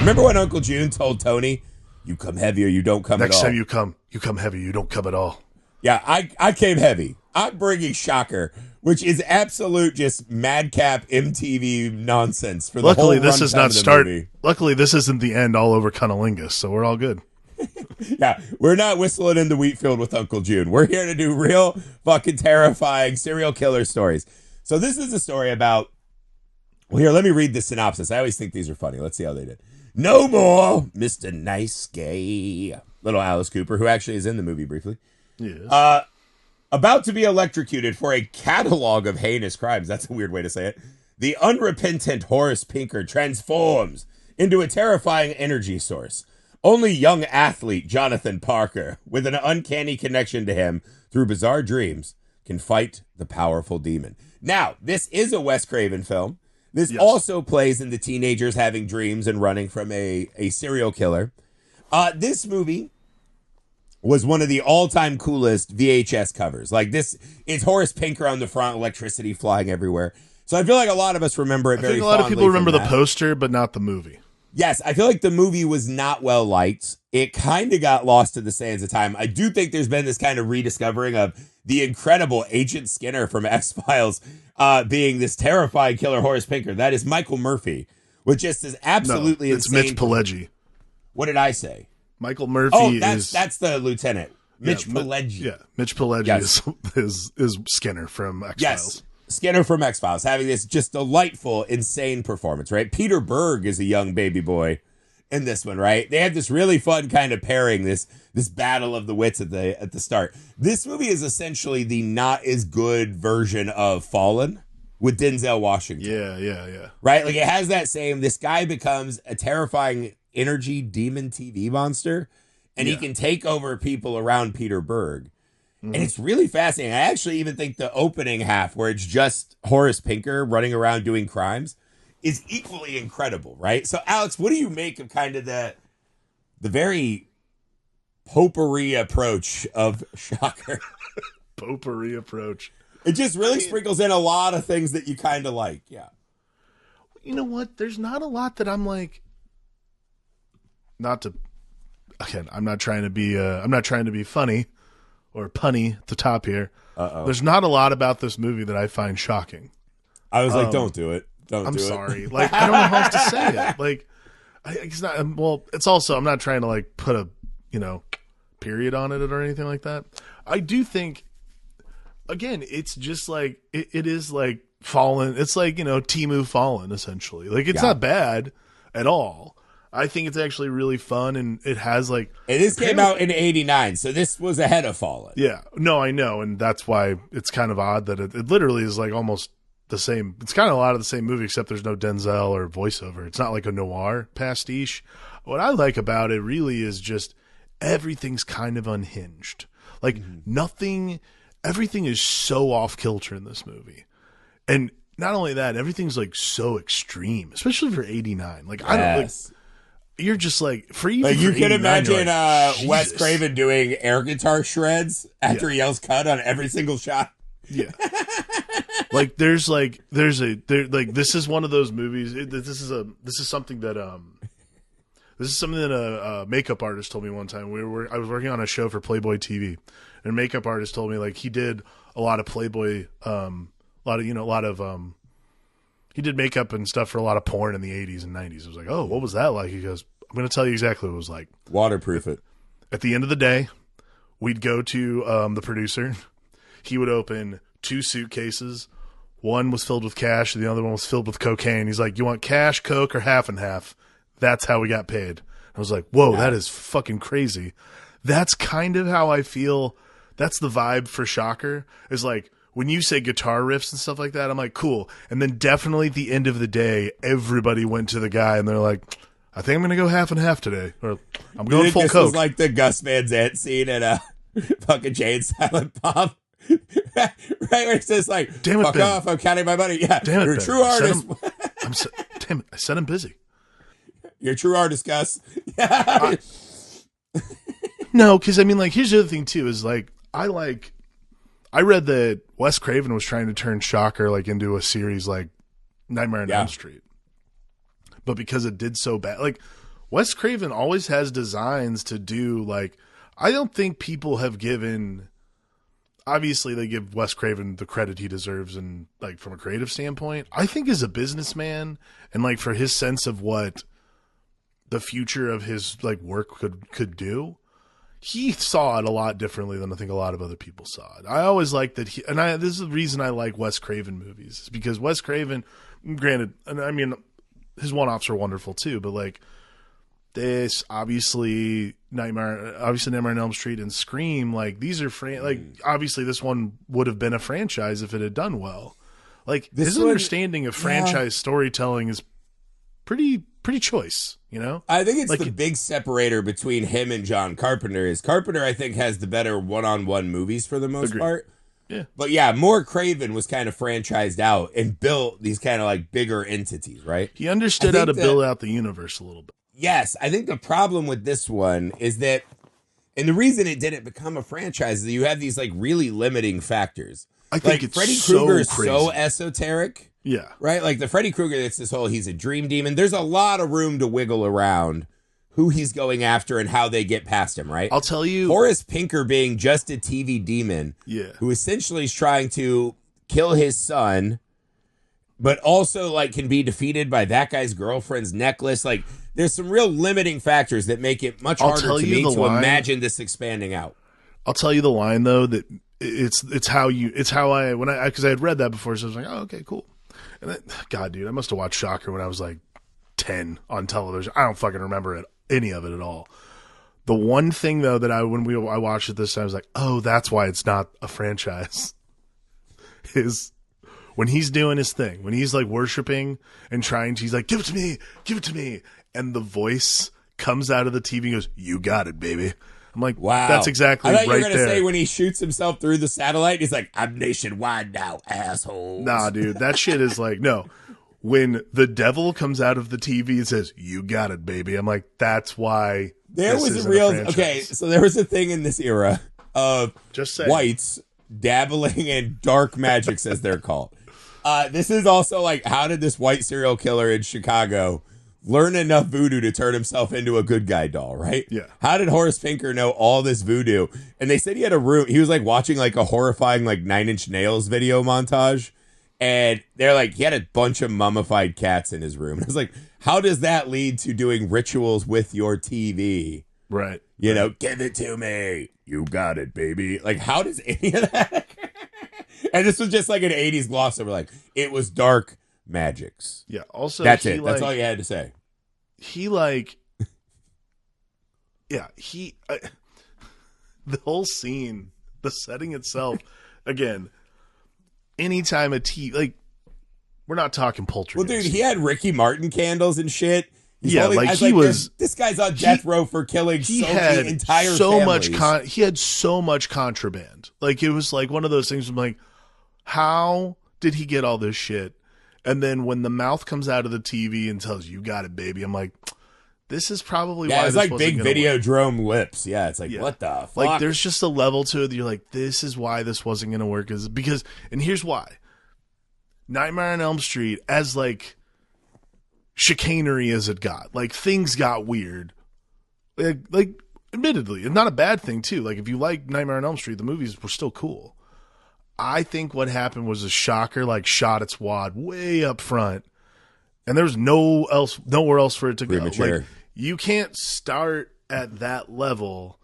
Remember when Uncle June told Tony, "You come heavy or you don't come Next at all." time you come heavy, you don't come at all. Yeah, I came heavy. I'm bringing Shocker, which is absolute just madcap MTV nonsense for the Luckily, whole this is runtime not of the start. movie. Luckily, this isn't the end all over cunnilingus, so we're all good. Yeah, we're not whistling in the wheat field with Uncle June. We're here to do real fucking terrifying serial killer stories. So this is a story about... Well, here, let me read the synopsis. I always think these are funny. Let's see how they did. No more Mr. Nice Guy. Little Alice Cooper, who actually is in the movie briefly. Yes. About to be electrocuted for a catalog of heinous crimes. That's a weird way to say it. The unrepentant Horace Pinker transforms into a terrifying energy source. Only young athlete Jonathan Parker, with an uncanny connection to him through bizarre dreams, can fight the powerful demon. Now, this is a Wes Craven film. This also plays into teenagers having dreams and running from a serial killer. This movie was one of the all-time coolest VHS covers. Like this, it's Horace Pinker on the front, electricity flying everywhere. So I feel like a lot of us remember it very fondly. I think a lot of people remember the poster, but not the movie. Yes, I feel like the movie was not well liked. It kind of got lost to the sands of time. I do think there's been this kind of rediscovering of the incredible Agent Skinner from X-Files being this terrifying killer Horace Pinker. That is Michael Murphy, which just is absolutely it's insane. Mitch Pileggi. What did I say? Michael Murphy that's the lieutenant. Mitch Pileggi. Yeah, Mitch Pileggi is Skinner from X-Files. Yes. Skinner from X-Files having this just delightful, insane performance, right? Peter Berg is a young baby boy in this one, right? They had this really fun kind of pairing, this battle of the wits at the start. This movie is essentially the not as good version of Fallen with Denzel Washington. Yeah. Right? Like it has that same, this guy becomes a terrifying energy demon TV monster, and he can take over people around Peter Berg. And it's really fascinating. I actually even think the opening half, where it's just Horace Pinker running around doing crimes, is equally incredible, right? So, Alex, what do you make of kind of the very potpourri approach of Shocker? Potpourri approach. It just really sprinkles in a lot of things that you kind of like, yeah. You know what? There's not a lot that I'm like... Again, I'm not trying to be funny or punny at the top here. There's not a lot about this movie that I find shocking. I was like, don't do it. I'm sorry. Like, I don't know how else to say it. Like, it's not, well, it's also, I'm not trying to like put a, period on it or anything like that. I do think, again, it's just like, it is like Fallen. It's like, Temu Fallen, essentially. Like, it's not bad at all. I think it's actually really fun, and it has like... And this came out in 89, so this was ahead of Fallen. Yeah. No, I know, and that's why it's kind of odd that it literally is like almost the same. It's kind of a lot of the same movie, except there's no Denzel or voiceover. It's not like a noir pastiche. What I like about it really is just everything's kind of unhinged. Like everything is so off-kilter in this movie. And not only that, everything's like so extreme, especially for 89. Like, I don't... Like, you're just like, for you. Like you can imagine like, Wes Craven doing air guitar shreds after he yells "cut" on every single shot. Yeah, like this is one of those movies. This is something that a makeup artist told me one time. I was working on a show for Playboy TV, and a makeup artist told me like he did a lot of Playboy, he did makeup and stuff for a lot of porn in the 80s and 90s. I was like, oh, what was that like? He goes, I'm going to tell you exactly what it was like. Waterproof it. At the end of the day, we'd go to the producer. He would open 2 suitcases. One was filled with cash, and the other one was filled with cocaine. He's like, you want cash, coke, or half and half? That's how we got paid. I was like, whoa, that is fucking crazy. That's kind of how I feel. That's the vibe for Shocker. Is like, when you say guitar riffs and stuff like that, I'm like, cool. And then definitely at the end of the day, everybody went to the guy and they're like, I think I'm going to go half and half today. Or I'm going full this coke. Was like the Gus Van Sant scene in a fucking Jane Silent Bob. Right where it's just like, damn it, fuck Ben. off, I'm counting my money. Yeah, damn it, you're a Ben. true artist. Damn it, I said I'm busy. You're a true artist, Gus. Yeah. No, because I mean, like, here's the other thing too, is like, I read that Wes Craven was trying to turn Shocker like into a series like Nightmare on Elm Street. But because it did so bad, like Wes Craven always has designs to do, like, I don't think people have given, obviously they give Wes Craven the credit he deserves, and like from a creative standpoint, I think as a businessman and like for his sense of what the future of his like work could do, he saw it a lot differently than I think a lot of other people saw it. I always like that this is the reason I like Wes Craven movies, is because Wes Craven, granted, and I mean his one-offs are wonderful too, but like this, obviously Nightmare on Elm Street and Scream, like these are like obviously this one would have been a franchise if it had done well. Like his understanding of franchise storytelling is pretty choice, you know? I think it's like the big separator between him and John Carpenter is Carpenter, I think, has the better one-on-one movies for the most part. Yeah. But yeah, more Craven was kind of franchised out and built these kind of like bigger entities, right? He understood how to build out the universe a little bit. Yes, I think the problem with this one is that, and the reason it didn't become a franchise is that you have these like really limiting factors. I think it's Freddy Krueger is crazy. so esoteric. Yeah. Right? Like the Freddy Krueger, it's this whole, he's a dream demon. There's a lot of room to wiggle around who he's going after and how they get past him, right? I'll tell you. Horace Pinker being just a TV demon who essentially is trying to kill his son, but also like can be defeated by that guy's girlfriend's necklace. Like there's some real limiting factors that make it much harder to me to imagine this expanding out. I'll tell you the line though, that it's how I because I had read that before, so I was like, oh, okay, cool. And then, God, dude, I must have watched Shocker when I was like 10 on television. I don't fucking remember any of it at all. The one thing though that I watched it this time, I was like, oh, that's why it's not a franchise. Is when he's doing his thing, when he's like worshiping and he's like, give it to me. And the voice comes out of the TV and goes, you got it, baby. I'm like, wow, that's exactly right there. I thought you were going to say when he shoots himself through the satellite, he's like, I'm nationwide now, assholes. Nah, dude, that shit is like, no. When the devil comes out of the TV and says, you got it, baby. I'm like, that's why there was a real, okay, so there was a thing in this era of whites dabbling in dark magics, as they're called. This is also like, how did this white serial killer in Chicago learn enough voodoo to turn himself into a good guy doll, right? Yeah. How did Horace Pinker know all this voodoo? And they said he had a room. He was like watching like a horrifying like 9 Inch Nails video montage. And they're like, he had a bunch of mummified cats in his room. And I was like, how does that lead to doing rituals with your TV? Right. You know, give it to me. You got it, baby. Like, how does any of that? And this was just like an 80s gloss over, like, it was dark magics. Yeah. Also, that's it. That's all you had to say. He like, yeah, the whole scene, the setting itself, again, anytime a TV, like, we're not talking Poltergeist. Well, dude, he had Ricky Martin candles and shit. This guy's on death row for killing entire families. He had so much contraband. Like, it was like one of those things. I'm like, how did he get all this shit? And then when the mouth comes out of the TV and tells you got it, baby, I'm like, this is probably why. It's like big Videodrome lips. Yeah, it's like, what the fuck? Like, there's just a level to it that you're like, this is why this wasn't going to work. And here's why. Nightmare on Elm Street, as like chicanery as it got, like things got weird. Like admittedly, it's not a bad thing too. Like if you like Nightmare on Elm Street, the movies were still cool. I think what happened was a shocker, like shot its wad way up front, and there's nowhere else for it to go. Like, you can't start at that level,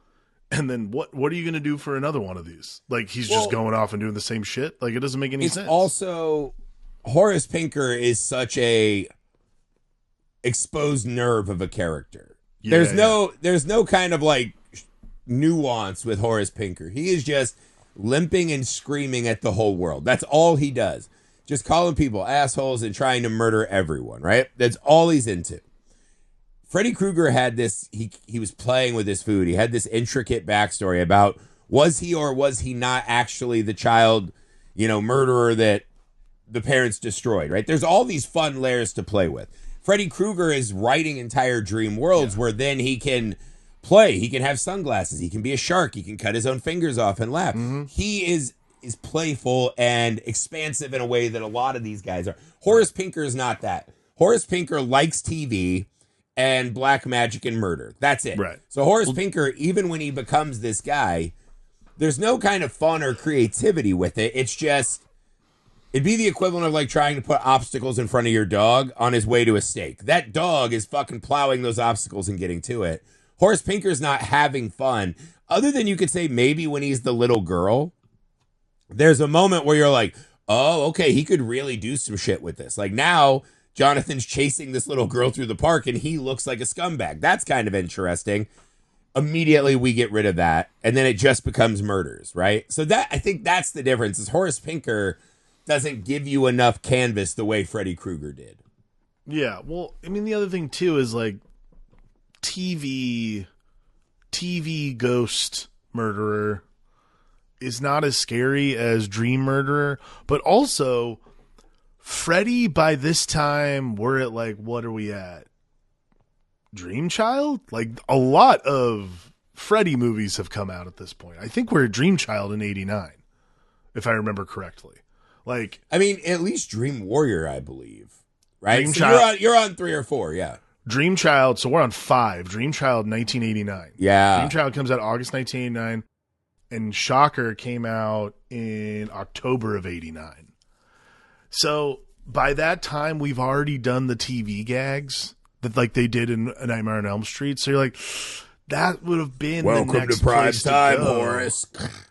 and then what are you going to do for another one of these? Like he's just going off and doing the same shit. Like it doesn't make any sense. Also, Horace Pinker is such a exposed nerve of a character. There's no kind of like nuance with Horace Pinker. He is just limping and screaming at the whole world. That's all he does. Just calling people assholes and trying to murder everyone, right? That's all he's into. Freddy Krueger had this, he was playing with his food. He had this intricate backstory about was he or was he not actually the child, murderer that the parents destroyed, right? There's all these fun layers to play with. Freddy Krueger is writing entire dream worlds where then he can play. He can have sunglasses. He can be a shark. He can cut his own fingers off and laugh. Mm-hmm. He is playful and expansive in a way that a lot of these guys are. Horace Pinker is not that. Horace Pinker likes TV and black magic and murder. That's it. Right. So Horace Pinker, even when he becomes this guy, there's no kind of fun or creativity with it. It's just, it'd be the equivalent of like trying to put obstacles in front of your dog on his way to a steak. That dog is fucking plowing those obstacles and getting to it. Horace Pinker's not having fun. Other than you could say maybe when he's the little girl, there's a moment where you're like, oh, okay, he could really do some shit with this. Like now, Jonathan's chasing this little girl through the park and he looks like a scumbag. That's kind of interesting. Immediately we get rid of that, and then it just becomes murders, right? So that, I think that's the difference, is Horace Pinker doesn't give you enough canvas the way Freddy Krueger did. Yeah, well, I mean, the other thing too is like TV ghost murderer is not as scary as dream murderer, but also Freddy, by this time we're at like, what are we at? Dream Child? Like a lot of Freddy movies have come out at this point. I think we're at Dream Child in 89, if I remember correctly. Like, I mean, at least Dream Warrior, I believe, right? Dream So Child, you're on 3 or 4, yeah. Dream Child, so we're on 5. Dream Child 1989. Yeah. Dream Child comes out August 1989, and Shocker came out in October of 89. So by that time, we've already done the TV gags that like they did in A Nightmare on Elm Street. So you're like, that would have been Welcome the next to prime place time, to go. Horace.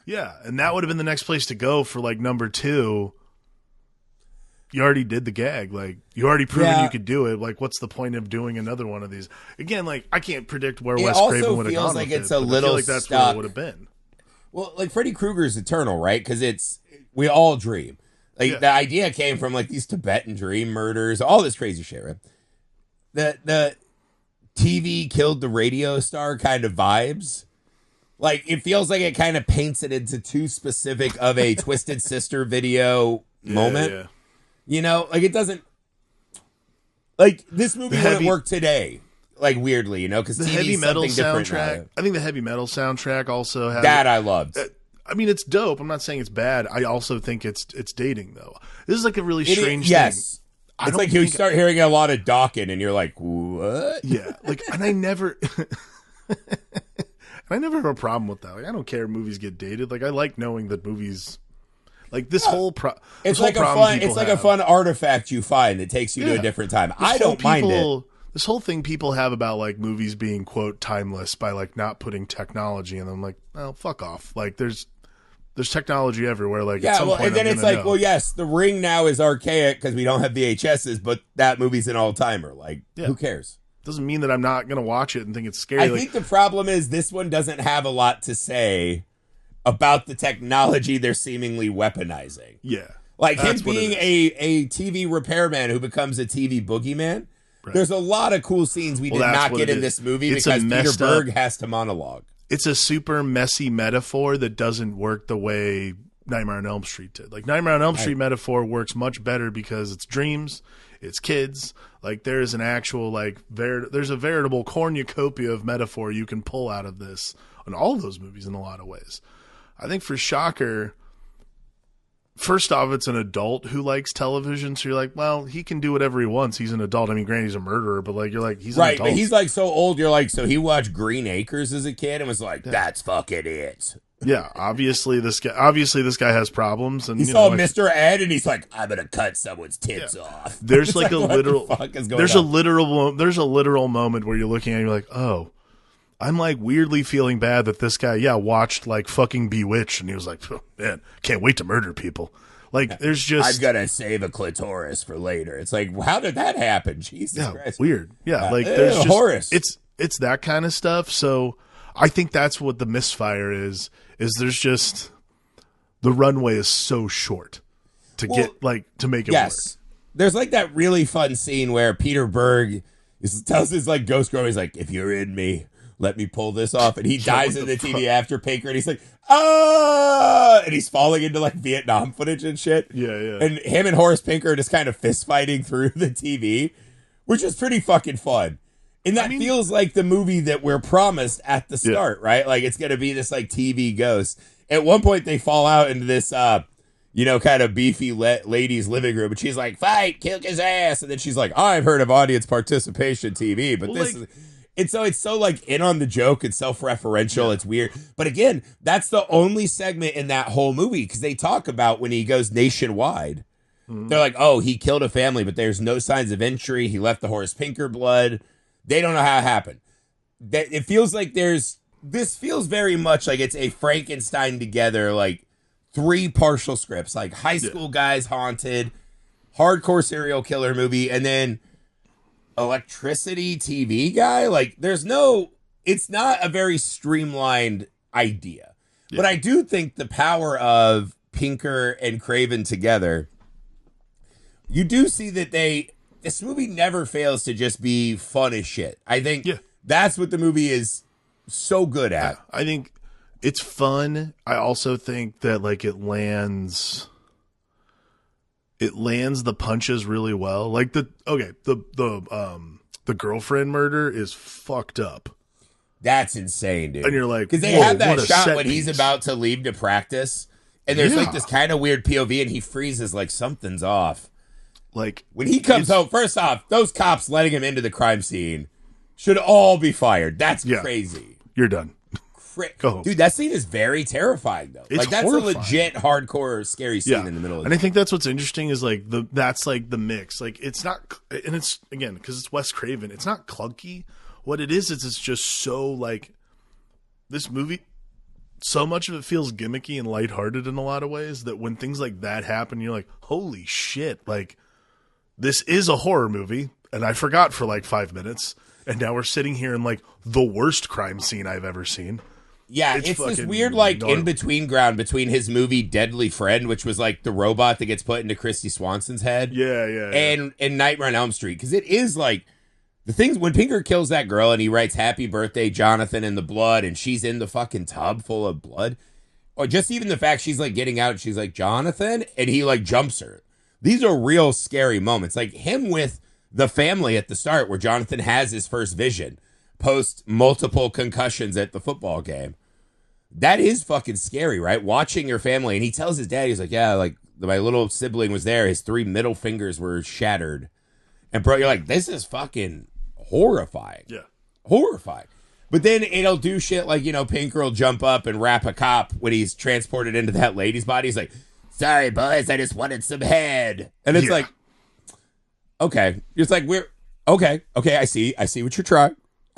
Yeah, and that would have been the next place to go for like number 2. You already did the gag. Like, you already proven you could do it. Like, what's the point of doing another one of these? Again, like, I can't predict where Wes Craven would have gone like with it's it, a but little I feel like that's stuck. where it would have been. Well, like Freddy Krueger's eternal, right? Because we all dream. Like the idea came from like these Tibetan dream murders, all this crazy shit, right? The TV killed the radio star kind of vibes. Like, it feels like it kind of paints it into too specific of a Twisted Sister video moment. Yeah. You know, like it doesn't, like this movie wouldn't work today. Like weirdly, you know, because The TV heavy is metal something different now. soundtrack. I think the heavy metal soundtrack also has That I loved. I mean, it's dope. I'm not saying it's bad. I also think it's dating though. This is like a really strange thing. Yes. It's like you start hearing a lot of Dawkins and you're like, what? Yeah. Like, and I never have a problem with that. Like, I don't care if movies get dated. Like, I like knowing that movies, like this whole it's like a fun artifact you find that takes you to a different time. I don't mind it. This whole thing people have about like movies being quote timeless by like not putting technology in them. Like, well, fuck off. Like, there's technology everywhere. Like, at some point and then I'm it's gonna like, know. well, yes, The Ring now is archaic because we don't have VHSs, but that movie's an all timer. Like, who cares? Doesn't mean that I'm not gonna watch it and think it's scary. I think the problem is this one doesn't have a lot to say about the technology they're seemingly weaponizing. Yeah. Like him being a TV repairman who becomes a TV boogeyman. Right. There's a lot of cool scenes we did not get in this movie because Peter Berg has to monologue. It's a super messy metaphor that doesn't work the way Nightmare on Elm Street did. Like, Nightmare on Elm Street metaphor works much better because it's dreams, it's kids. Like, there's an actual, like, there's a veritable cornucopia of metaphor you can pull out of this on all those movies in a lot of ways. I think for Shocker, first off, it's an adult who likes television, so you're like, well, he can do whatever he wants. He's an adult. I mean, granted, he's a murderer, but like, you're like, he's an adult. Right, but he's like so old, you're like, so he watched Green Acres as a kid and was like, that's fucking it. Yeah, obviously this guy has problems, and he saw Mr. Ed, and he's like, I'm gonna cut someone's tits off. There's like a literal, there's a literal moment where you're looking at it, and you're like, oh, I'm like weirdly feeling bad that this guy, watched like fucking Bewitched, and he was like, oh, man, can't wait to murder people. Like, there's just, I'm gonna save a clitoris for later. It's like, how did that happen? Jesus Christ, weird. Yeah, like there's just Horace. It's that kind of stuff. So I think that's what the misfire is there's just, the runway is so short to to make it work. There's like that really fun scene where Peter Berg tells his like ghost girl, he's like, if you're in me, let me pull this off. And he dies in the TV after Pinker, and he's like, ah, and he's falling into like Vietnam footage and shit. Yeah. And him and Horace Pinker are just kind of fist fighting through the TV, which is pretty fucking fun. And that feels like the movie that we're promised at the start, right? Like, it's going to be this like TV ghost. At one point, they fall out into this, kind of beefy lady's living room, and she's like, "Fight, kick his ass," and then she's like, "I've heard of audience participation TV, but it's so like in on the joke and self-referential. Yeah. It's weird, but again, that's the only segment in that whole movie because they talk about when he goes nationwide. Mm-hmm. They're like, "Oh, he killed a family, but there's no signs of injury. He left the Horace Pinker blood. They don't know how it happened." It feels like this feels very much like it's a Frankenstein together like. 3 partial scripts, like high school guys haunted, hardcore serial killer movie, and then electricity TV guy. Like, it's not a very streamlined idea. Yeah. But I do think the power of Pinker and Craven together, you do see that this movie never fails to just be fun as shit. I think that's what the movie is so good at. Yeah, I think it's fun. I also think that like it lands the punches really well. Like the girlfriend murder is fucked up. That's insane, dude. And you're like, because they have that shot when he's about to leave to practice, and there's like this kind of weird POV, and he freezes like something's off. Like when he comes home, first off, those cops letting him into the crime scene should all be fired. That's crazy. You're done. Dude, that scene is very terrifying, though. It's like that's horrifying. A legit hardcore scary scene in the middle of and I think that's what's interesting is like that's like the mix. Like it's not, and it's again because it's Wes Craven. It's not clunky. What it is it's just so like this movie. So much of it feels gimmicky and lighthearted in a lot of ways that when things like that happen, you're like, holy shit! Like this is a horror movie, and I forgot for like 5 minutes, and now we're sitting here in like the worst crime scene I've ever seen. Yeah, it's this weird, like, in-between ground between his movie Deadly Friend, which was, like, the robot that gets put into Christy Swanson's head. And Nightmare on Elm Street. Because it is, like, the things, when Pinker kills that girl and he writes, "Happy birthday, Jonathan," in the blood, and she's in the fucking tub full of blood. Or just even the fact she's, like, getting out and she's like, "Jonathan?" And he, like, jumps her. These are real scary moments. Like, him with the family at the start where Jonathan has his first vision. Post multiple concussions at the football game. That is fucking scary, right? Watching your family. And he tells his dad, he's like, "Yeah, like my little sibling was there. His 3 middle fingers were shattered." And bro, you're like, this is fucking horrifying. Yeah. Horrifying. But then it'll do shit like, Pinker will jump up and rap a cop when he's transported into that lady's body. He's like, "Sorry, boys, I just wanted some head." And it's like, okay. It's like, okay, I see what you're trying.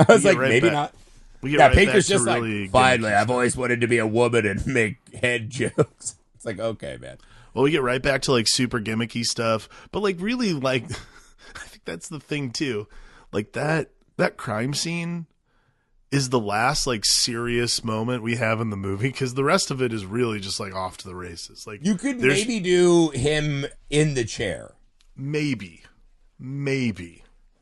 I was like, maybe not. Pinker's just really like, "Finally, I've always wanted to be a woman and make head jokes." It's like, okay, man. Well, we get right back to like super gimmicky stuff, but like really like, I think that's the thing too. Like that crime scene is the last like serious moment we have in the movie because the rest of it is really just like off to the races. Like you could maybe do him in the chair. Maybe.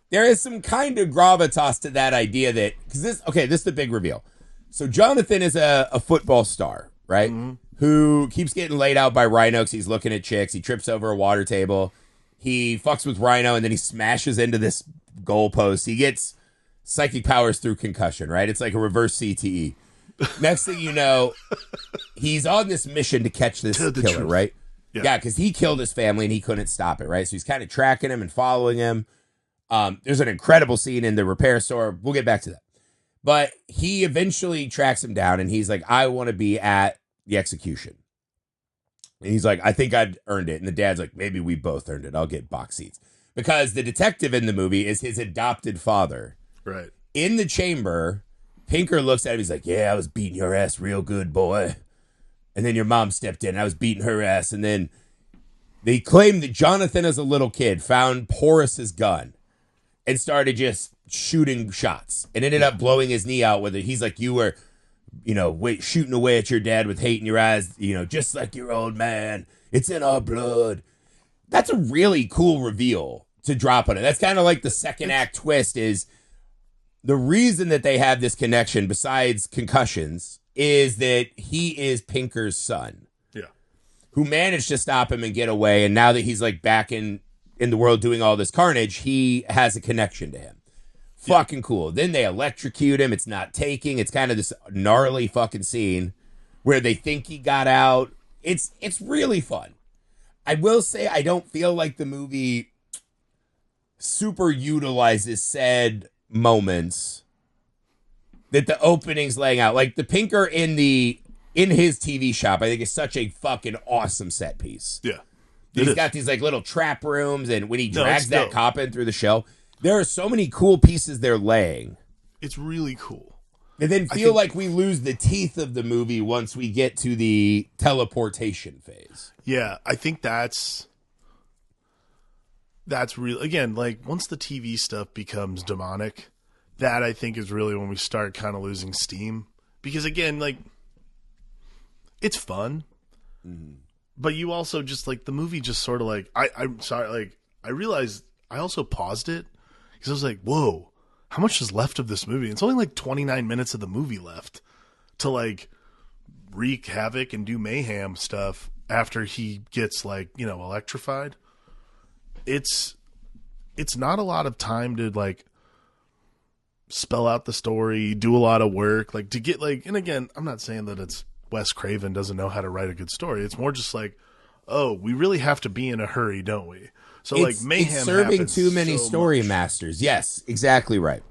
There is some kind of gravitas to that idea that, because this is the big reveal. So Jonathan is a football star, right? Mm-hmm. Who keeps getting laid out by Rhino because he's looking at chicks. He trips over a water table. He fucks with Rhino and then he smashes into this goalpost. He gets psychic powers through concussion, right? It's like a reverse CTE. Next thing you know, he's on this mission to catch this killer, right? Yeah, because he killed his family and he couldn't stop it, right? So he's kind of tracking him and following him. There's an incredible scene in the repair store. We'll get back to that. But he eventually tracks him down and he's like, "I want to be at the execution." And he's like, "I think I'd earned it." And the dad's like, "Maybe we both earned it. I'll get box seats." Because the detective in the movie is his adopted father. Right. In the chamber, Pinker looks at him. He's like, "Yeah, I was beating your ass real good, boy. And then your mom stepped in. And I was beating her ass." And then they claim that Jonathan, as a little kid, found Horace's gun and started just shooting shots and ended up blowing his knee out with it. He's like, "You were, shooting away at your dad with hate in your eyes, just like your old man. It's in our blood." That's a really cool reveal to drop on it. That's kind of like the second act twist is the reason that they have this connection besides concussions is that he is Pinker's son. Yeah. Who managed to stop him and get away. And now that he's like back in the world doing all this carnage, he has a connection to him. Fucking cool. Then they electrocute him. It's not taking. It's kind of this gnarly fucking scene where they think he got out. It's really fun. I will say I don't feel like the movie super utilizes said moments that the opening's laying out. Like the Pinker in his TV shop, I think is such a fucking awesome set piece. Yeah. He's got these like little trap rooms, and when he drags that dope. cop in through the shell, there are so many cool pieces they're laying. It's really cool. And then like we lose the teeth of the movie once we get to the teleportation phase. Yeah, I think that's real. Again, like once the TV stuff becomes demonic, that I think is really when we start kind of losing steam. Because again, like it's fun, but you also just like the movie just sort of like I'm sorry, like I realized I also paused it because I was like, whoa. How much is left of this movie? It's only like 29 minutes of the movie left to like wreak havoc and do mayhem stuff after he gets like, you know, electrified. It's not a lot of time to like spell out the story, do a lot of work, like to get like, and again, I'm not saying that it's Wes Craven doesn't know how to write a good story. It's more just like, oh, we really have to be in a hurry, don't we? So like mayhem it's serving too many so story much. masters. Yes, exactly right.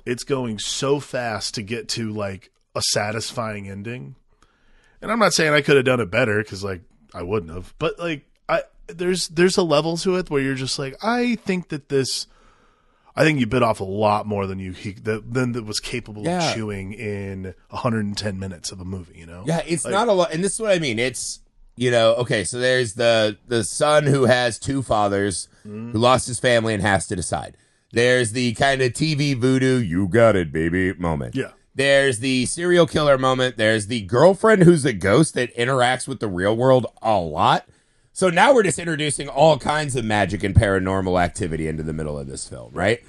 It's going so fast to get to like a satisfying ending. And I'm not saying I could have done it better because like I wouldn't have, but like there's a level to it where you're just like, I think you bit off a lot more than that was capable of chewing in 110 minutes of a movie, you know? Yeah, it's like, not a lot. And this is what I mean. It's, you know, okay, so there's the son who has two fathers who lost his family and has to decide. There's the kind of TV voodoo, you got it, baby moment. Yeah. There's the serial killer moment. There's the girlfriend who's a ghost that interacts with the real world a lot. So now we're just introducing all kinds of magic and paranormal activity into the middle of this film, right?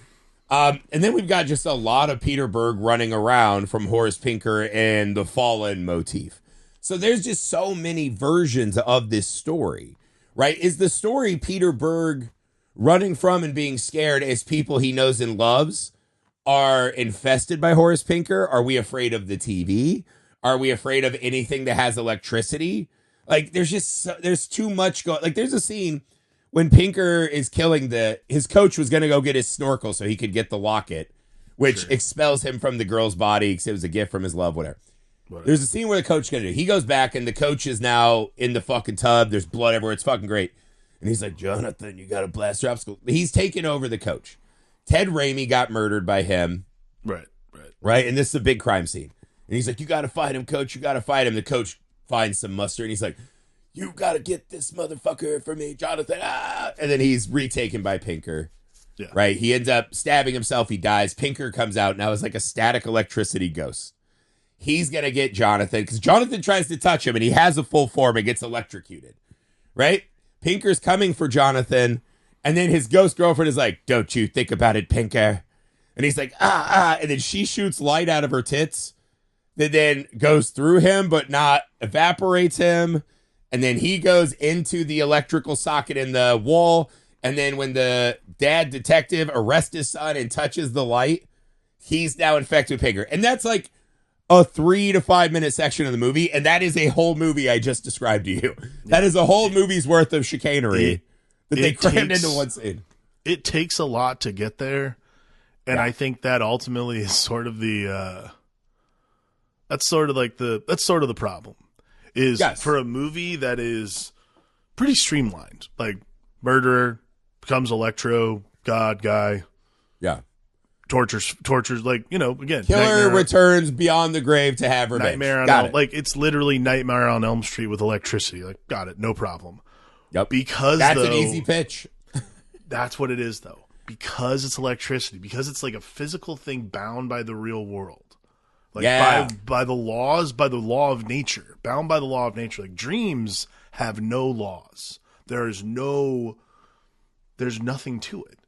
And then we've got just a lot of Peter Berg running around from Horace Pinker and the Fallen motif. So there's just so many versions of this story, right? Is the story Peter Berg running from and being scared as people he knows and loves are infested by Horace Pinker? Are we afraid of the TV? Are we afraid of anything that has electricity? Like, there's too much going. Like, there's a scene when Pinker is killing his coach was going to go get his snorkel so he could get the locket, which expels him from the girl's body because it was a gift from his love, whatever. There's a scene where the coach is going to do. He goes back and the coach is now in the fucking tub. There's blood everywhere. It's fucking great. And he's like, Jonathan, you got to blast your obstacle. He's taken over the coach. Ted Raimi got murdered by him. Right. And this is a big crime scene. And he's like, you got to fight him, coach. You got to fight him. The coach finds some mustard and he's like, you got to get this motherfucker for me, Jonathan. Ah! And then he's retaken by Pinker. Yeah. Right. He ends up stabbing himself. He dies. Pinker comes out. Now it's like a static electricity ghost. He's going to get Jonathan because Jonathan tries to touch him and he has a full form and gets electrocuted. Right. Pinker's coming for Jonathan. And then his ghost girlfriend is like, don't you think about it, Pinker. And he's like, and then she shoots light out of her tits that then goes through him, but not evaporates him. And then he goes into the electrical socket in the wall. And then when the dad detective arrests his son and touches the light, he's now infected with Pinker. And that's like a 3 to 5 minute section of the movie. And that is a whole movie I just described to you. That is a whole movie's worth of chicanery that they crammed into one scene. It takes a lot to get there. And I think that ultimately is sort of the, that's sort of the problem. Is for a movie that is pretty streamlined, like murderer becomes electro god guy, tortures, like, you know, again, killer returns beyond the grave to have revenge. Like it's literally Nightmare on Elm Street with electricity. Like, got it, no problem. Yep, because that's an easy pitch. That's what it is, though, because it's electricity, because it's like a physical thing bound by the real world. Like by the law of nature, bound by the law of nature. Like dreams have no laws. There's nothing to it.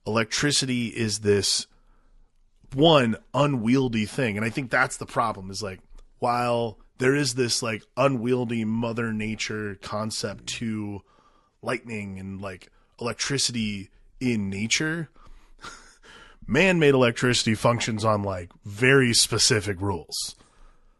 Electricity is this one unwieldy thing. And I think that's the problem is like, while there is this like unwieldy mother nature concept to lightning and like electricity in nature, man-made electricity functions on like very specific rules.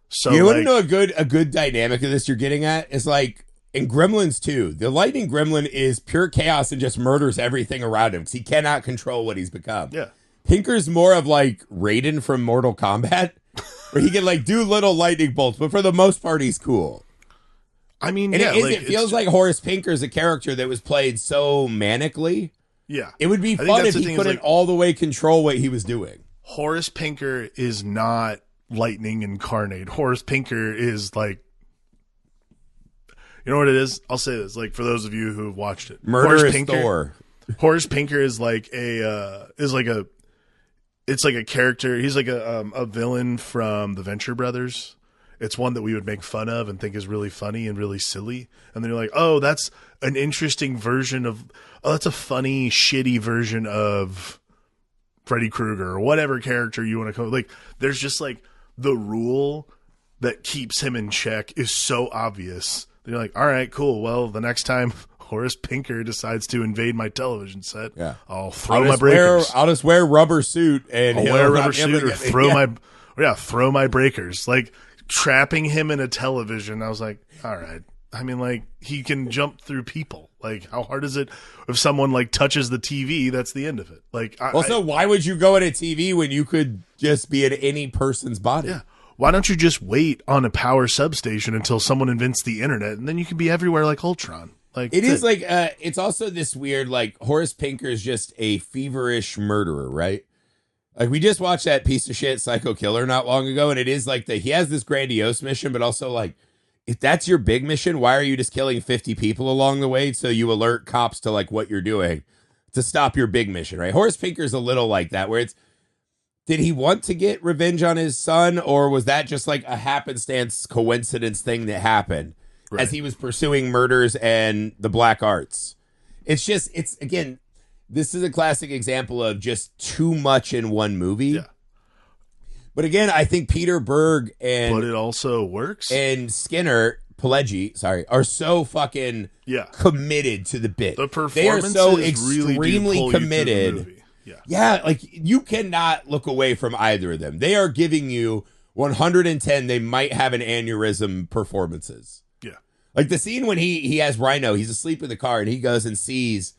So you want to know a good dynamic of this you're getting at is like In Gremlins 2, the lightning gremlin is pure chaos and just murders everything around him because he cannot control what he's become. Yeah. Pinker's more of like Raiden from Mortal Kombat, where he can like do little lightning bolts, but for the most part, he's cool. I mean, and yeah, it feels like Horace Pinker's a character that was played so manically. Yeah. It would be fun if he couldn't all the way control what he was doing. Horace Pinker is not lightning incarnate. Horace Pinker is like, you know what it is? I'll say this, like, for those of you who have watched it. Murderous Thor. Horace Pinker is like it's like a character. He's like a villain from the Venture Brothers. It's one that we would make fun of and think is really funny and really silly. And then you're like, oh, that's an interesting version of, that's a funny, shitty version of Freddy Krueger or whatever character you want to call it. Like, there's just like the rule that keeps him in check is so obvious. You're like, all right, cool. Well, the next time Horace Pinker decides to invade my television set, I'll throw my breakers. I'll just wear a rubber suit and I'll wear a rubber suit or throw my breakers. Like, trapping him in a television, I was like, all right. I mean, like, he can jump through people. Like, how hard is it if someone like touches the TV? That's the end of it. Like, why would you go at a TV when you could just be in any person's body? Yeah. Why don't you just wait on a power substation until someone invents the internet, and then you can be everywhere like Ultron? Like, it is like, it's also this weird, like, Horace Pinker is just a feverish murderer, right? Like, we just watched that piece of shit Psycho Killer not long ago, and it is like he has this grandiose mission, but also like, if that's your big mission, why are you just killing 50 people along the way so you alert cops to like what you're doing to stop your big mission, right? Horace Pinker's a little like that, where it's, did he want to get revenge on his son, or was that just like a happenstance coincidence thing that happened as he was pursuing murders and the black arts? It's just, again, this is a classic example of just too much in one movie. Yeah. But again, I think Peter Berg but it also works. And Skinner, Pileggi, are so fucking committed to the bit. The performances they are so extremely really committed. Yeah, like you cannot look away from either of them. They are giving you 110. They might have an aneurysm performances. Yeah. Like the scene when he has Rhino, he's asleep in the car and he goes and sees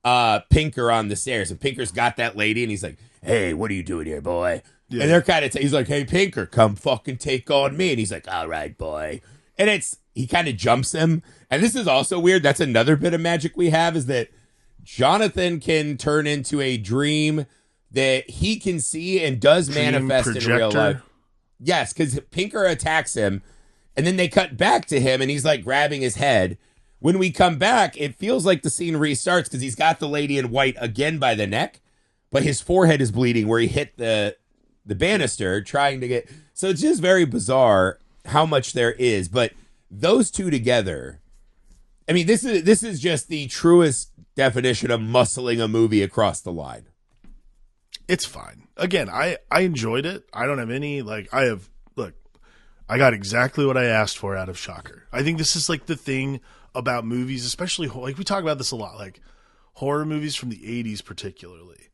Pinker on the stairs, and Pinker's got that lady and he's like, hey, what are you doing here, boy? Yeah. And they're kind of, he's like, hey, Pinker, come fucking take on me. And he's like, all right, boy. And he kind of jumps him. And this is also weird. That's another bit of magic we have, is that Jonathan can turn into a dream that he can see and does manifest in real life. Yes, because Pinker attacks him, and then they cut back to him, and he's like grabbing his head. When we come back, it feels like the scene restarts because he's got the lady in white again by the neck, but his forehead is bleeding where he hit the banister trying to get. So it's just very bizarre how much there is. But those two together, I mean, this is just the truest definition of muscling a movie across the line. It's fine. Again, I enjoyed it. I don't have any, I got exactly what I asked for out of Shocker. I think this is like the thing about movies, especially, like we talk about this a lot, like horror movies from the 80s particularly.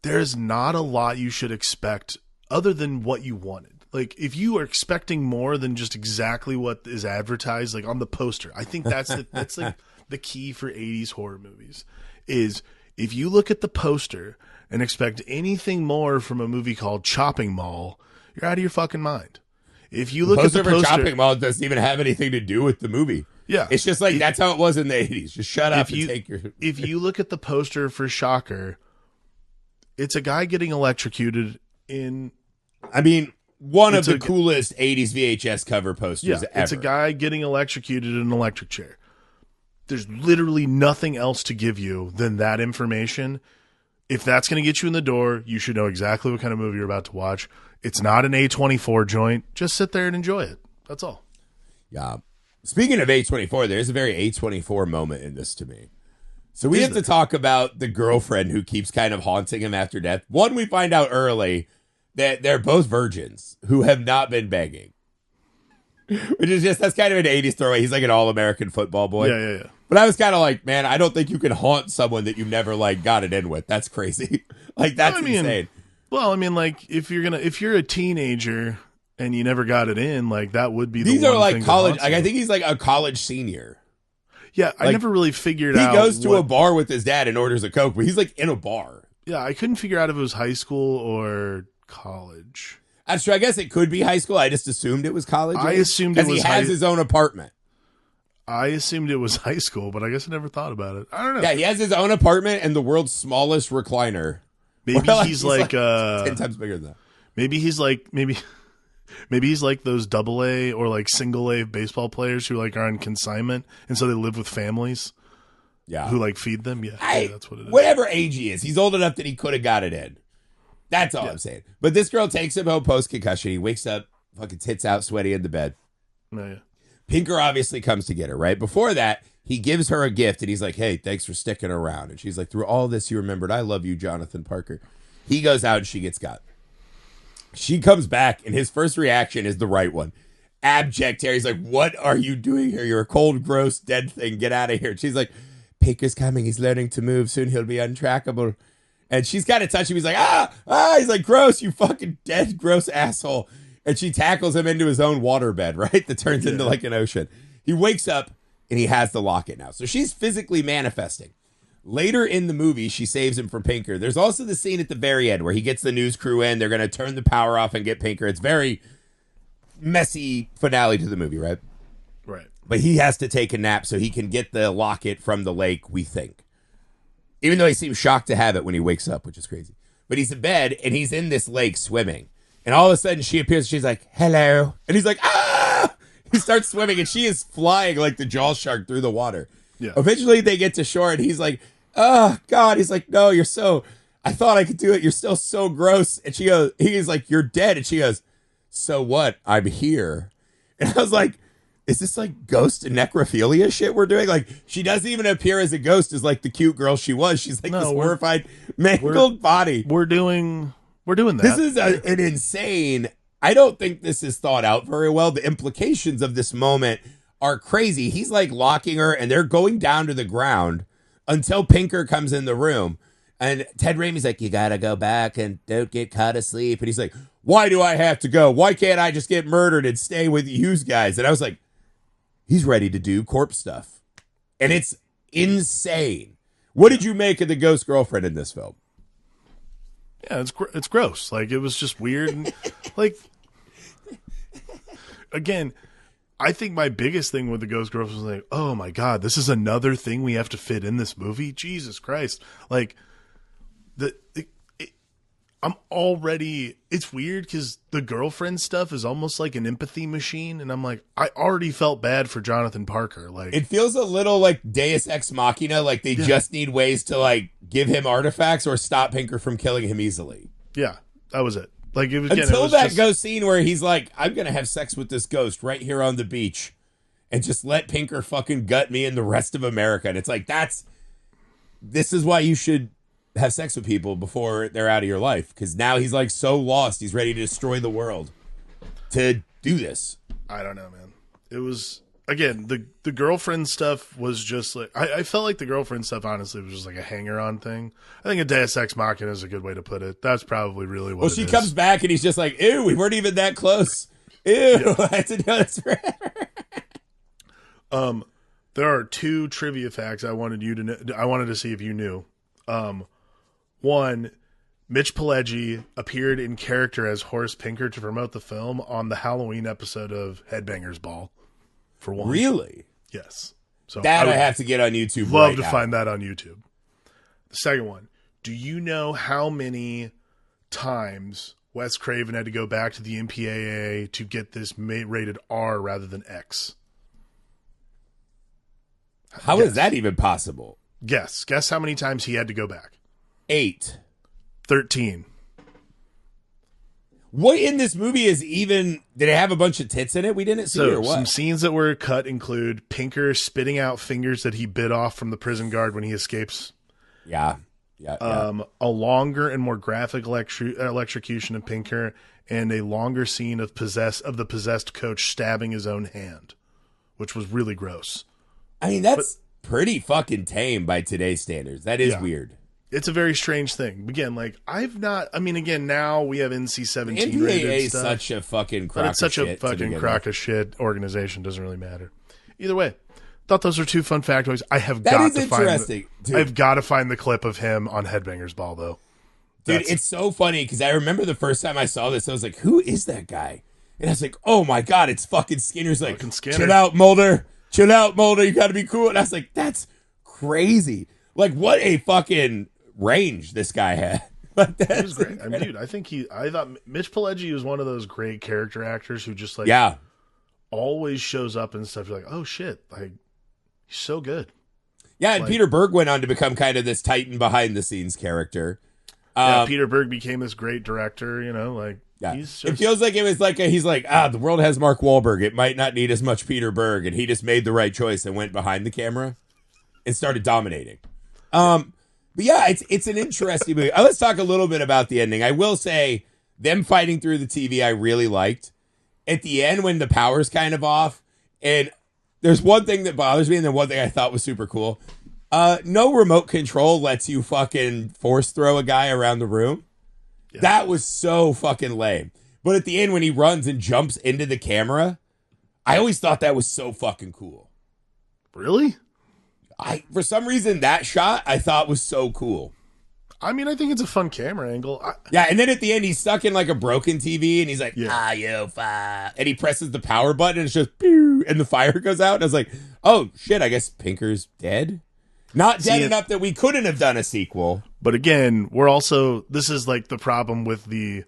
There's not a lot you should expect other than what you wanted. Like, if you are expecting more than just exactly what is advertised, like on the poster, I think that's like the key for 80s horror movies is if you look at the poster and expect anything more from a movie called Chopping Mall, you're out of your fucking mind. If you look at the poster, Chopping Mall doesn't even have anything to do with the movie. Yeah. It's just like, that's how it was in the 80s. Just shut up and take your... If you look at the poster for Shocker, it's a guy getting electrocuted in... I mean, one of the coolest 80s VHS cover posters ever. It's a guy getting electrocuted in an electric chair. There's literally nothing else to give you than that information. If that's going to get you in the door, you should know exactly what kind of movie you're about to watch. It's not an A24 joint. Just sit there and enjoy it. That's all. Yeah. Speaking of A24, there's a very A24 moment in this to me. So we have to talk about the girlfriend who keeps kind of haunting him after death. One, we find out early that they're both virgins who have not been begging. Which is just, that's kind of an 80s throwaway. He's like an all-American football boy. Yeah. But I was kind of like, man, I don't think you can haunt someone that you never like got it in with. That's crazy. Like, that's insane. Well, I mean, like, if you're a teenager and you never got it in, like that would be These the are one like thing college. that Like, I haunts think he's like a college senior. Yeah, I Like, never really figured He out. goes to a bar with his dad and orders a Coke, but he's like in a bar. Yeah, I couldn't figure out if it was high school or college. That's true. I guess it could be high school. I just assumed it was college. I assumed it because was he has his own apartment. I assumed it was high school, but I guess I never thought about it. I don't know. Yeah, he has his own apartment and the world's smallest recliner. Maybe Well, he's like 10 times bigger than that. maybe he's like he's like those double A or like single A baseball players who like are on consignment and so they live with families. Yeah. Who like feed them? Yeah, that's what it is. Whatever age he is, he's old enough that he could have got it in. That's all I'm saying. But this girl takes him home post-concussion. He wakes up, fucking tits out, sweaty in the bed. Oh, yeah. Pinker obviously comes to get her, right? Before that, he gives her a gift, and he's like, hey, thanks for sticking around. And she's like, through all this, you remembered, I love you, Jonathan Parker. He goes out, and she gets got. She comes back, and his first reaction is the right one. Abject terror. He's like, what are you doing here? You're a cold, gross, dead thing. Get out of here. And she's like, Pinker's coming. He's learning to move. Soon he'll be untrackable. And she's got to touch him. He's like, He's like, gross, you fucking dead, gross asshole. And she tackles him into his own waterbed, right? That turns into like an ocean. He wakes up and he has the locket now. So she's physically manifesting. Later in the movie, she saves him from Pinker. There's also the scene at the very end where he gets the news crew in. They're going to turn the power off and get Pinker. It's very messy finale to the movie, right? Right. But he has to take a nap so he can get the locket from the lake, we think. Even though he seems shocked to have it when he wakes up, which is crazy. But he's in bed and he's in this lake swimming. And all of a sudden she appears. She's like, hello. And he's like, ah! He starts swimming and she is flying like the jaw shark through the water. Yeah. Eventually they get to shore and he's like, oh, God. He's like, no, you're so, I thought I could do it. You're still so gross. And she goes, he's like, you're dead. And she goes, so what? I'm here. And I was like, is this like ghost and necrophilia shit we're doing? Like, she doesn't even appear as a ghost as like the cute girl she was. She's like this horrified, mangled body. We're doing that. This is an insane. I don't think this is thought out very well. The implications of this moment are crazy. He's like locking her and they're going down to the ground until Pinker comes in the room. And Ted Raimi's like, you got to go back and don't get caught asleep. And he's like, why do I have to go? Why can't I just get murdered and stay with you guys? And I was like, he's ready to do corpse stuff. And it's insane. What did you make of the ghost girlfriend in this film? Yeah, it's gross. Like, it was just weird. And, like, again, I think my biggest thing with the ghost girlfriend was like, oh my God, this is another thing we have to fit in this movie? Jesus Christ. Like, I'm already, it's weird because the girlfriend stuff is almost like an empathy machine. And I'm like, I already felt bad for Jonathan Parker. Like, it feels a little like Deus Ex Machina. Like they just need ways to like give him artifacts or stop Pinker from killing him easily. Yeah, that was it. Like it was until that ghost scene where he's like, I'm going to have sex with this ghost right here on the beach and just let Pinker fucking gut me and the rest of America. And it's like, this is why you should have sex with people before they're out of your life, because now he's like so lost, he's ready to destroy the world to do this. I don't know, man. It was, again, the girlfriend stuff was just like, I felt like the girlfriend stuff honestly was just like a hanger-on thing. I think a Deus Ex Machina is a good way to put it. That's probably really what she comes back and he's just like, ew, we weren't even that close. Ew, I had to know this forever. There are two trivia facts I wanted you to know. I wanted to see if you knew. One, Mitch Pileggi appeared in character as Horace Pinker to promote the film on the Halloween episode of Headbangers Ball. For one, really? Yes. So that I have to get on YouTube. Love to find that on YouTube. The second one, do you know how many times Wes Craven had to go back to the MPAA to get this rated R rather than X? How is that even possible? Guess how many times he had to go back. 8. 13. What in this movie is even... Did it have a bunch of tits in it? We didn't see or what? Some scenes that were cut include Pinker spitting out fingers that he bit off from the prison guard when he escapes. Yeah. A longer and more graphic electrocution of Pinker, and a longer scene of the possessed coach stabbing his own hand, which was really gross. I mean, that's pretty fucking tame by today's standards. That is weird. it's a very strange thing. Again, like again, now we have NC-17 rated NPAA stuff. Such a fucking crock But it's such of a shit fucking crock of shit organization. Doesn't really matter. Either way, thought those were two fun factoids. I've got to find the clip of him on Headbangers Ball, though. Dude, it's so funny because I remember the first time I saw this, I was like, who is that guy? And I was like, oh my God, it's fucking Skinner's like, Skinner. Chill out, Mulder. Chill out, Mulder. You got to be cool. And I was like, that's crazy. Like, what a fucking range this guy had. Like, that was great. I mean, dude, I thought Mitch Pileggi was one of those great character actors who just always shows up and stuff. You're like, oh shit, like he's so good. Yeah, and Peter Berg went on to become kind of this Titan behind the scenes character. Peter Berg became this great director, it feels like it was like he's like, the world has Mark Wahlberg. It might not need as much Peter Berg. And he just made the right choice and went behind the camera and started dominating. But yeah, it's an interesting movie. Let's talk a little bit about the ending. I will say them fighting through the TV I really liked. At the end when the power's kind of off, and there's one thing that bothers me and then one thing I thought was super cool. No remote control lets you fucking force throw a guy around the room. Yeah. That was so fucking lame. But at the end when he runs and jumps into the camera, I always thought that was so fucking cool. Really? For some reason, that shot I thought was so cool. I mean, I think it's a fun camera angle. And then at the end, he's stuck in like a broken TV, and he's like, you fire. And he presses the power button, and it's just, pew, and the fire goes out. And I was like, oh, shit, I guess Pinker's dead? Not dead enough that we couldn't have done a sequel. But again, this is like the problem with the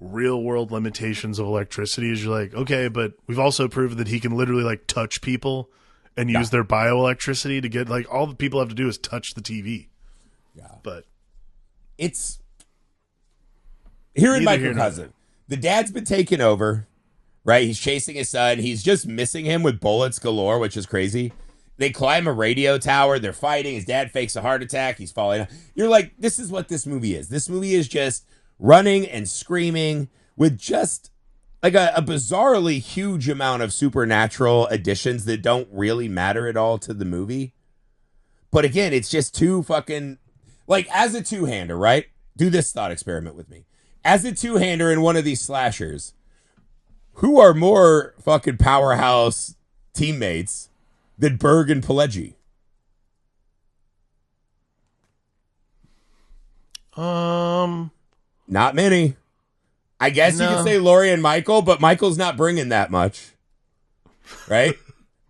real-world limitations of electricity is you're like, okay, but we've also proven that he can literally like touch people and use their bioelectricity to get, like, all the people have to do is touch the TV. Yeah. But it's here in Microcosm. The dad's been taken over, right? He's chasing his son. He's just missing him with bullets galore, which is crazy. They climb a radio tower. They're fighting. His dad fakes a heart attack. He's falling. You're like, this is what this movie is. This movie is just running and screaming with just like a bizarrely huge amount of supernatural additions that don't really matter at all to the movie. But again, it's just too fucking, like, as a two-hander, right? Do this thought experiment with me. As a two-hander in one of these slashers, who are more fucking powerhouse teammates than Berg and Pileggi? Not many. I guess you could say Laurie and Michael, but Michael's not bringing that much, right?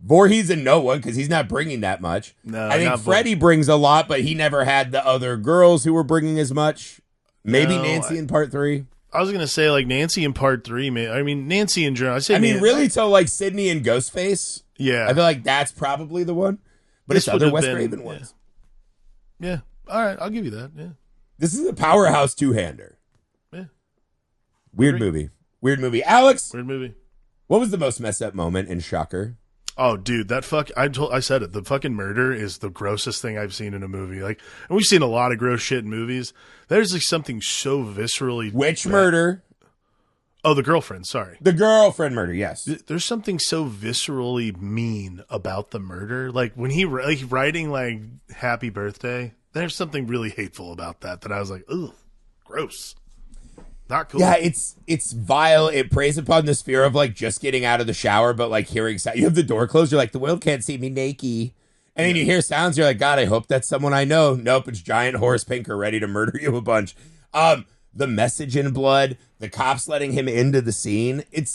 Voorhees and no one because he's not bringing that much. No, I think Freddie brings a lot, but he never had the other girls who were bringing as much. Maybe Nancy in part 3. I was gonna say like Nancy in part 3. I mean Nancy in general. Really, so like Sydney and Ghostface. Yeah, I feel like that's probably the one. But it's other Wes Craven ones. Yeah. All right, I'll give you that. Yeah. This is a powerhouse two-hander. Yeah. Weird movie. Alex. Weird movie. What was the most messed up moment in Shocker? Oh, dude, I said it. The fucking murder is the grossest thing I've seen in a movie. Like, and we've seen a lot of gross shit in movies. There's like something so viscerally. Which murder? Oh, the girlfriend. Sorry, the girlfriend murder. Yes. There's something so viscerally mean about the murder. Like when he writing like "Happy Birthday." There's something really hateful about that I was like, ugh, gross. Not cool. Yeah, it's vile. It preys upon this fear of like just getting out of the shower, but like hearing sound. You have the door closed. You're like, the world can't see me naked. And then you hear sounds. You're like, God, I hope that's someone I know. Nope, it's giant Horace Pinker ready to murder you a bunch. The message in blood, the cops letting him into the scene. It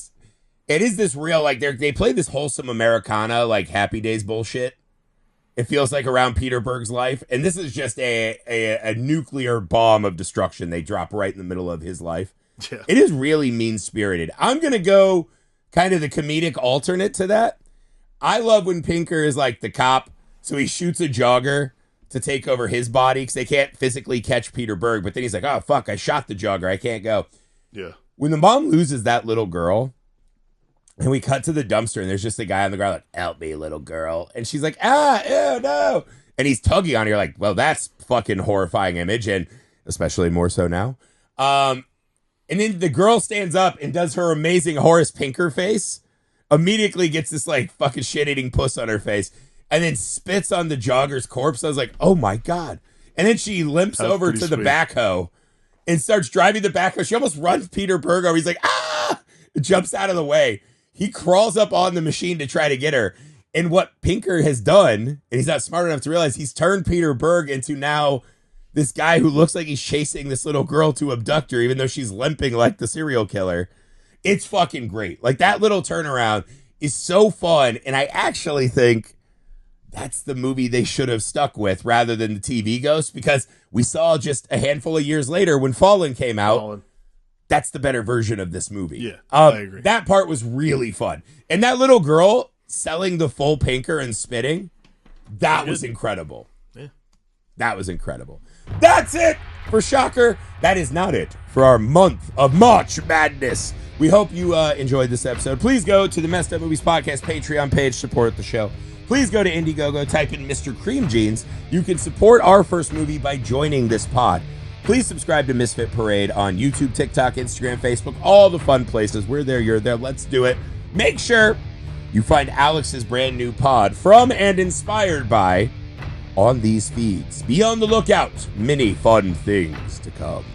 is this real, like they play this wholesome Americana, like Happy Days bullshit. It feels like around Peter Berg's life. And this is just a nuclear bomb of destruction they drop right in the middle of his life. Yeah. It is really mean-spirited. I'm going to go kind of the comedic alternate to that. I love when Pinker is like the cop. So he shoots a jogger to take over his body because they can't physically catch Peter Berg. But then he's like, oh, fuck, I shot the jogger. I can't go. Yeah. When the mom loses that little girl, and we cut to the dumpster, and there's just a guy on the ground like, help me, little girl. And she's like, ew, no. And he's tugging on her. You're like, well, that's fucking horrifying image, and especially more so now. And then the girl stands up and does her amazing Horace Pinker face, immediately gets this like fucking shit-eating puss on her face, and then spits on the jogger's corpse. I was like, oh my God. And then she limps over to the backhoe and starts driving the backhoe. She almost runs Peter Berg over. He's like, ah! And jumps out of the way. He crawls up on the machine to try to get her. And what Pinker has done, and he's not smart enough to realize, he's turned Peter Berg into now this guy who looks like he's chasing this little girl to abduct her, even though she's limping like the serial killer. It's fucking great. Like, that little turnaround is so fun. And I actually think that's the movie they should have stuck with rather than the TV Ghost, because we saw just a handful of years later when Fallen came out. That's the better version of this movie. Yeah, I agree. That part was really fun. And that little girl selling the full Pinker and spitting, that was incredible. Yeah. That was incredible. That's it for Shocker. That is not it for our month of March Madness. We hope you enjoyed this episode. Please go to the Messed Up Movies Podcast Patreon page, support the show. Please go to Indiegogo, type in Mr. Cream Jeans. You can support our first movie by joining this pod. Please subscribe to Misfit Parade on YouTube, TikTok, Instagram, Facebook, all the fun places. We're there, you're there. Let's do it. Make sure you find Alex's brand new pod from and inspired by on these feeds. Be on the lookout. Many fun things to come.